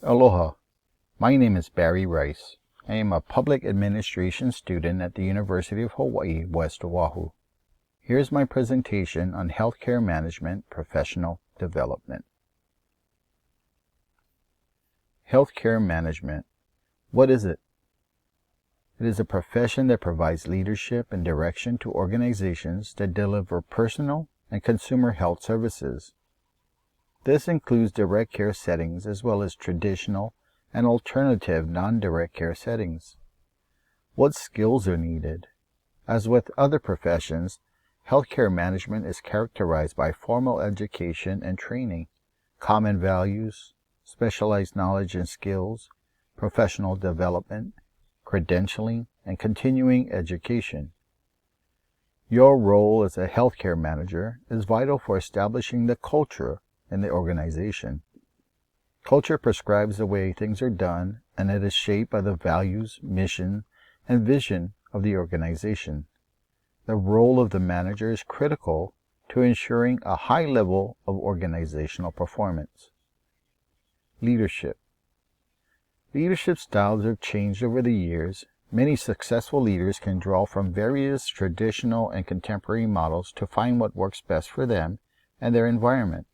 Aloha, my name is Barry Rice. I am a public administration student at the University of Hawaii, West Oahu. Here's my presentation on healthcare management professional development. Healthcare management. What is it? It is a profession that provides leadership and direction to organizations that deliver personal and consumer health services. This includes direct care settings as well as traditional and alternative non-direct care settings. What skills are needed? As with other professions, healthcare management is characterized by formal education and training, common values, specialized knowledge and skills, professional development, credentialing, and continuing education. Your role as a healthcare manager is vital for establishing the culture in the organization. Culture prescribes the way things are done, and it is shaped by the values, mission, and vision of the organization. The role of the manager is critical to ensuring a high level of organizational performance. Leadership. Leadership styles have changed over the years. Many successful leaders can draw from various traditional and contemporary models to find what works best for them and their environment.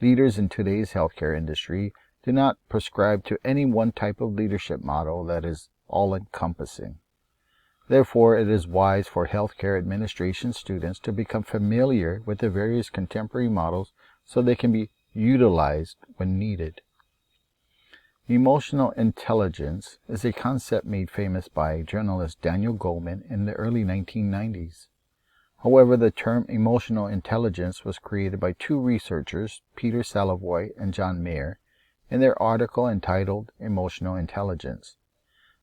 Leaders in today's healthcare industry do not prescribe to any one type of leadership model that is all-encompassing. Therefore, it is wise for healthcare administration students to become familiar with the various contemporary models so they can be utilized when needed. Emotional intelligence is a concept made famous by journalist Daniel Goleman in the early 1990s. However, the term emotional intelligence was created by two researchers, Peter Salovey and John Mayer, in their article entitled Emotional Intelligence.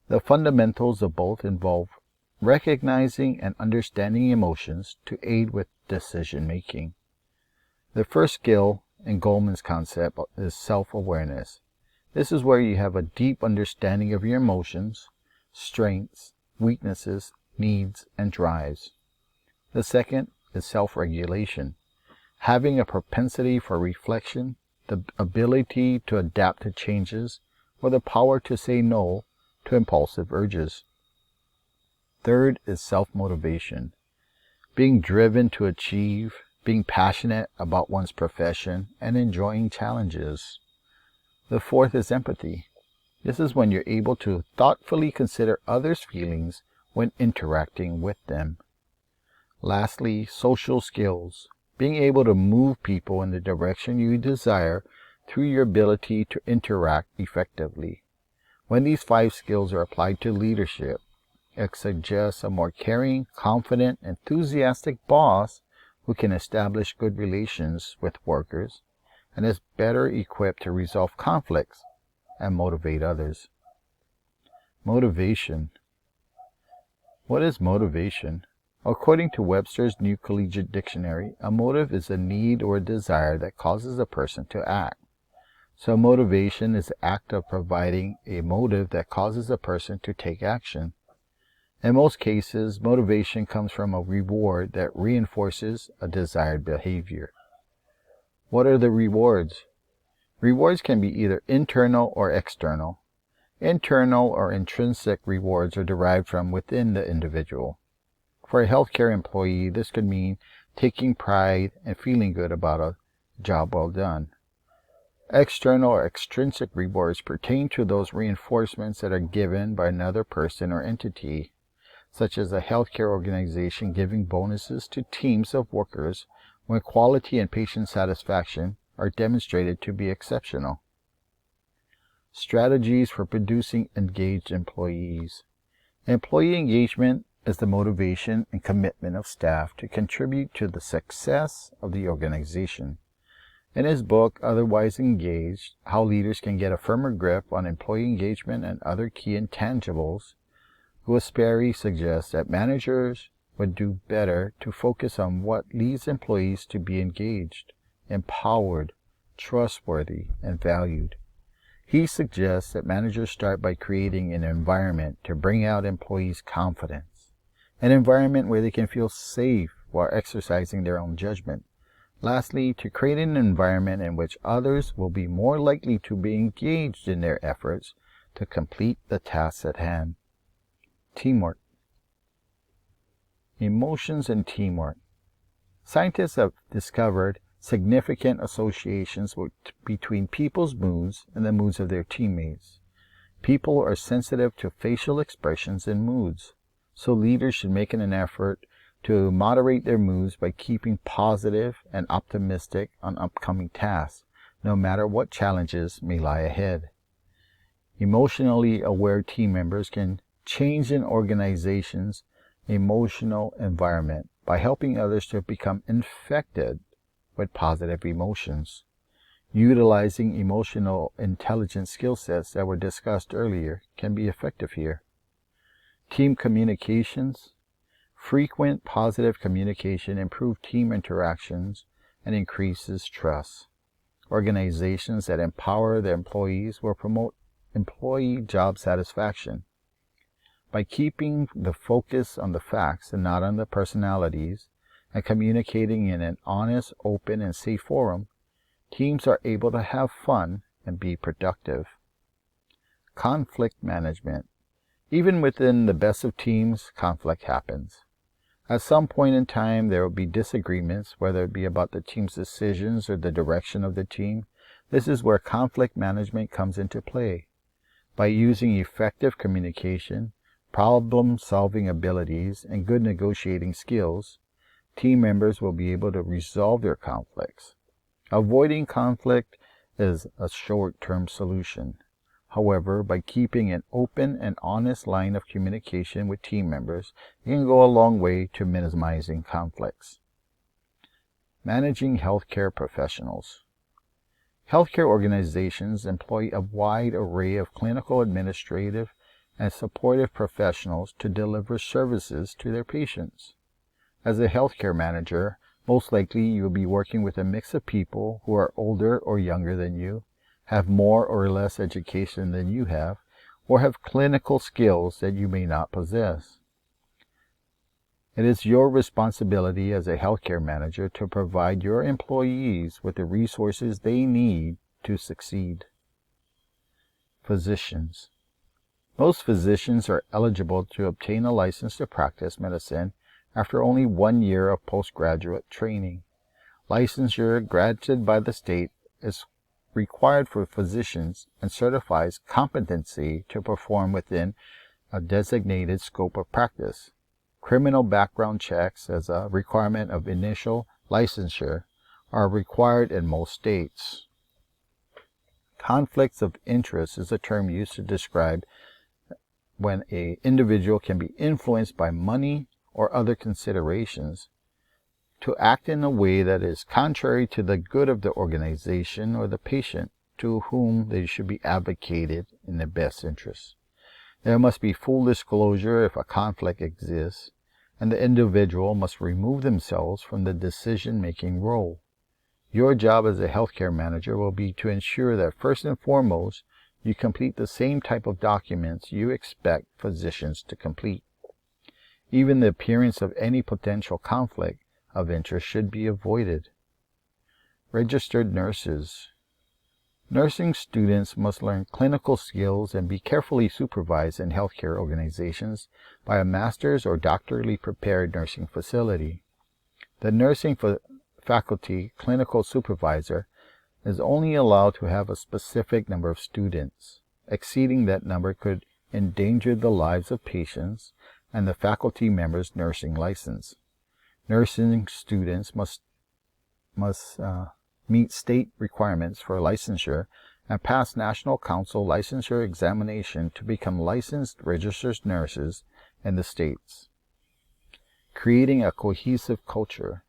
The fundamentals of both involve recognizing and understanding emotions to aid with decision-making. The first skill in Goleman's concept is self-awareness. This is where you have a deep understanding of your emotions, strengths, weaknesses, needs, and drives. The second is self-regulation, having a propensity for reflection, the ability to adapt to changes, or the power to say no to impulsive urges. Third is self-motivation, being driven to achieve, being passionate about one's profession, and enjoying challenges. The fourth is empathy. This is when you're able to thoughtfully consider others' feelings when interacting with them. Lastly, social skills, being able to move people in the direction you desire through your ability to interact effectively. When these 5 skills are applied to leadership, it suggests a more caring, confident, enthusiastic boss who can establish good relations with workers and is better equipped to resolve conflicts and motivate others. Motivation. What is motivation? According to Webster's New Collegiate Dictionary, a motive is a need or a desire that causes a person to act. So motivation is the act of providing a motive that causes a person to take action. In most cases, motivation comes from a reward that reinforces a desired behavior. What are the rewards? Rewards can be either internal or external. Internal or intrinsic rewards are derived from within the individual. For a healthcare employee, this could mean taking pride and feeling good about a job well done. External or extrinsic rewards pertain to those reinforcements that are given by another person or entity, such as a healthcare organization giving bonuses to teams of workers when quality and patient satisfaction are demonstrated to be exceptional. Strategies for producing engaged employees. Employee engagement is the motivation and commitment of staff to contribute to the success of the organization. In his book, Otherwise Engaged, How Leaders Can Get a Firmer Grip on Employee Engagement and Other Key Intangibles, Guaspari suggests that managers would do better to focus on what leads employees to be engaged, empowered, trustworthy, and valued. He suggests that managers start by creating an environment to bring out employees' confidence, an environment where they can feel safe while exercising their own judgment, Lastly, to create an environment in which others will be more likely to be engaged in their efforts to complete the tasks at hand. Teamwork. Emotions and teamwork. Scientists have discovered significant associations between people's moods and the moods of their teammates. People are sensitive to facial expressions and moods, so leaders should make an effort to moderate their moods by keeping positive and optimistic on upcoming tasks, no matter what challenges may lie ahead. Emotionally aware team members can change an organization's emotional environment by helping others to become infected with positive emotions. Utilizing emotional intelligence skill sets that were discussed earlier can be effective here. Team communications. Frequent positive communication improves team interactions and increases trust. Organizations that empower their employees will promote employee job satisfaction. By keeping the focus on the facts and not on the personalities, and communicating in an honest, open, and safe forum, teams are able to have fun and be productive. Conflict management. Even within the best of teams, conflict happens. At some point in time, there will be disagreements, whether it be about the team's decisions or the direction of the team. This is where conflict management comes into play. By using effective communication, problem-solving abilities, and good negotiating skills, team members will be able to resolve their conflicts. Avoiding conflict is a short-term solution. However, by keeping an open and honest line of communication with team members, it can go a long way to minimizing conflicts. Managing healthcare professionals. Healthcare organizations employ a wide array of clinical, administrative, and supportive professionals to deliver services to their patients. As a healthcare manager, most likely you will be working with a mix of people who are older or younger than you, have more or less education than you have, or have clinical skills that you may not possess. It is your responsibility as a healthcare manager to provide your employees with the resources they need to succeed. Physicians. Most physicians are eligible to obtain a license to practice medicine after only 1 year of postgraduate training. Licensure granted by the state is required for physicians and certifies competency to perform within a designated scope of practice. Criminal background checks as a requirement of initial licensure are required in most states. Conflicts of interest is a term used to describe when an individual can be influenced by money or other considerations to act in a way that is contrary to the good of the organization or the patient to whom they should be advocated in their best interest. There must be full disclosure if a conflict exists, and the individual must remove themselves from the decision-making role. Your job as a healthcare manager will be to ensure that first and foremost, you complete the same type of documents you expect physicians to complete. Even the appearance of any potential conflict of interest should be avoided. Registered nurses. Nursing students must learn clinical skills and be carefully supervised in healthcare organizations by a master's or doctorally prepared nursing facility. The nursing faculty clinical supervisor is only allowed to have a specific number of students. Exceeding that number could endanger the lives of patients and the faculty member's nursing license. Nursing students must meet state requirements for licensure and pass National Council licensure examination to become licensed registered nurses in the states. Creating a cohesive culture.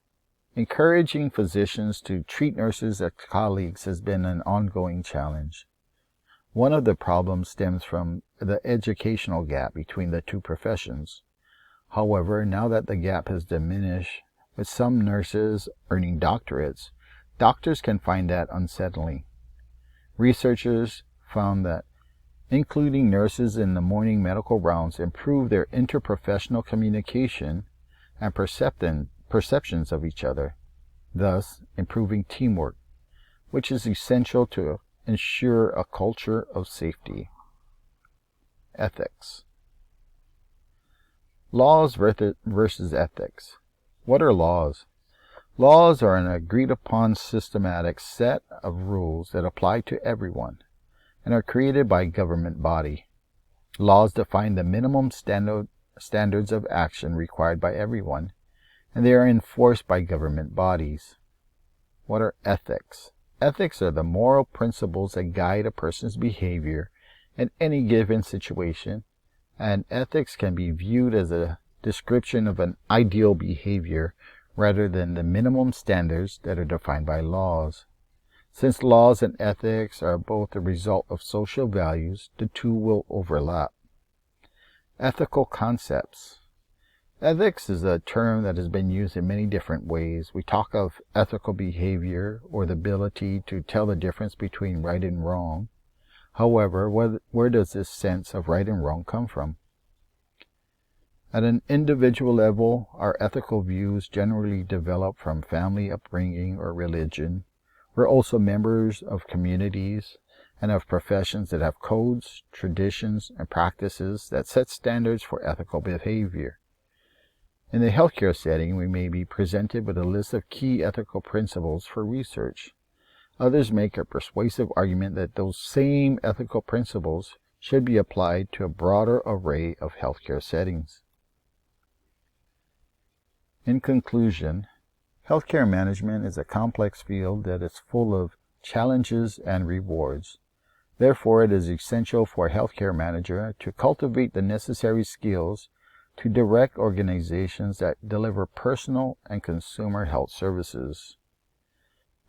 Encouraging physicians to treat nurses as colleagues has been an ongoing challenge. One of the problems stems from the educational gap between the two professions. However, now that the gap has diminished, with some nurses earning doctorates, doctors can find that unsettling. Researchers found that including nurses in the morning medical rounds improved their interprofessional communication and perceptions of each other. thus improving teamwork, which is essential to ensure a culture of safety. Ethics. Laws versus ethics. What are laws? Laws are an agreed-upon systematic set of rules that apply to everyone and are created by a government body. Laws define the minimum standards of action required by everyone, and they are enforced by government bodies. What are ethics? Ethics are the moral principles that guide a person's behavior in any given situation, and ethics can be viewed as a description of an ideal behavior rather than the minimum standards that are defined by laws. Since laws and ethics are both a result of social values, the two will overlap. Ethical concepts. Ethics is a term that has been used in many different ways. We talk of ethical behavior or the ability to tell the difference between right and wrong. However, where does this sense of right and wrong come from? At an individual level, our ethical views generally develop from family upbringing or religion. We're also members of communities and of professions that have codes, traditions, and practices that set standards for ethical behavior. In the healthcare setting, we may be presented with a list of key ethical principles for research. Others make a persuasive argument that those same ethical principles should be applied to a broader array of healthcare settings. In conclusion, healthcare management is a complex field that is full of challenges and rewards. Therefore, it is essential for a healthcare manager to cultivate the necessary skills to direct organizations that deliver personal and consumer health services.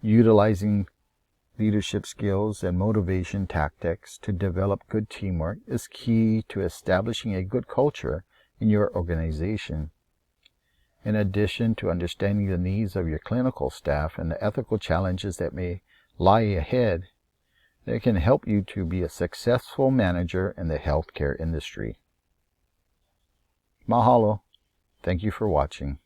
Utilizing leadership skills and motivation tactics to develop good teamwork is key to establishing a good culture in your organization. In addition to understanding the needs of your clinical staff and the ethical challenges that may lie ahead, they can help you to be a successful manager in the healthcare industry. Mahalo. Thank you for watching.